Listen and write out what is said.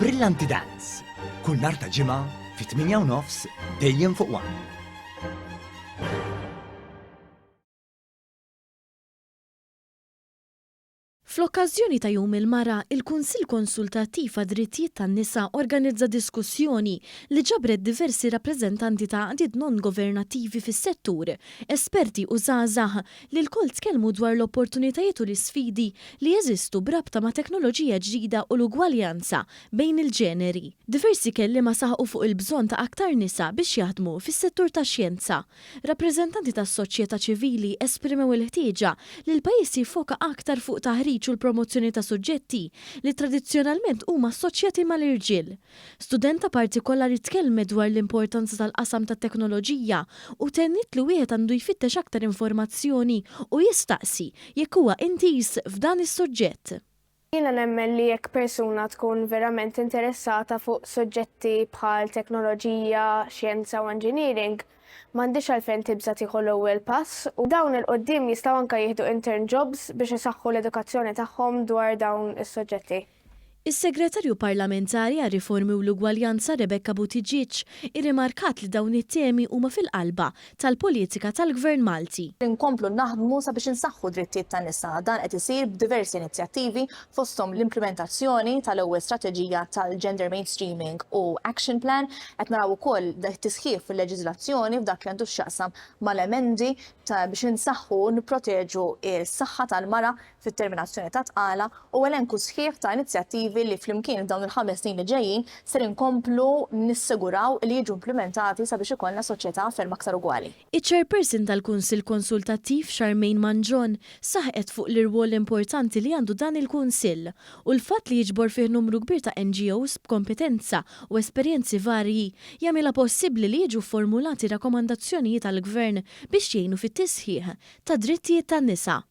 Brillanti Dance. Kull nhar ta' ġimgħa fit-8:30 dejjem fuq One. Fl-okkażjoni ta' Jum il-Mara, il-Kunsill Konsultattiv għad-Drittijiet tan-Nisa organizza diskussjoni li ġabret diversi rappreżentanti ta' għadiet non-governattivi fis-settur, esperti u żgħażagħ li l-koll tkellmu dwar l-opportunitajiet u l-isfidi li jeżistu brabta ma' teknoloġija ġdida u l-ugwaljanza bejn il-ġeneri. Diversi kelliema saħqu fuq il-bżonn ta' aktar nisa biex jaħdmu fis-settur tax-xjenza. Rappreżentanti tas-soċjetà ċivili esprimew il-ħtieġa li l-pajjiż jiffoka aktar fuq taħriġ u l-promozzjoni ta' suġġetti li tradizzjonalment huma assoċjati mal-irġiel. Studenta partikolari tkellmet dwar l-importanza tal-qasam tat-teknoloġija u tennit li wieħed għandu jfittex aktar informazzjoni u jistaqsi jekk huwa intis f'dan is-suġġett. Jiena nemmen li jekk persuna tkun verament interessata fuq suġġetti bħal teknoloġija, xjenza u engineering, m'għandix għalfejn tibża tieħu l-ewwel pass u dawn il-qoddim jistgħu anke jieħdu intern jobs biex isaħħu l-edukazzjoni tagħhom dwar dawn is-suġġetti. Is-Segretarju Parlamentari għar-Riformi u l-Ugwaljanza Rebecca Buttigieg irrimarkat li dawn it-temi huma fil-qalba tal-politika tal-Gvern Malti. Inkomplu naħdmu sabiex insaħħu drittijiet tan-nisa, dan qed isir b'diversi inizjattivi fosthom l-implementazzjoni tal-ewwel strateġija tal-Gender Mainstreaming u Action Plan, qed naraw ukoll tisħiħ fil-leġiżlazzjoni f'dak li għandu x'jaqsam mal-emendi biex insaħħu u nipproteġu s-saħħa tal-mara fit-terminazzjoni ta' tqala u elenku sħiħ ta' inizjattivi li flimkien f'dawn il-5 snin li ġejjin ser inkomplu nissiguraw li jiġu implementati sabiex ikollna soċjetà ferm aktar ugwali. Iċ-Chairperson tal-Kunsill Konsultattiv Charmaine Manjon saħqet fuq l-irwol importanti li għandu dan il-Kunsill u l-fatt li jiġbor fih numru kbir ta' NGOs b'kompetenza u esperjenzi varji jagħmilha possibbli li jiġu formulati rakkomandazzjonijiet tal-Gvern biex jgħinu fit-tisħiħ ta' drittijiet tan-nisa.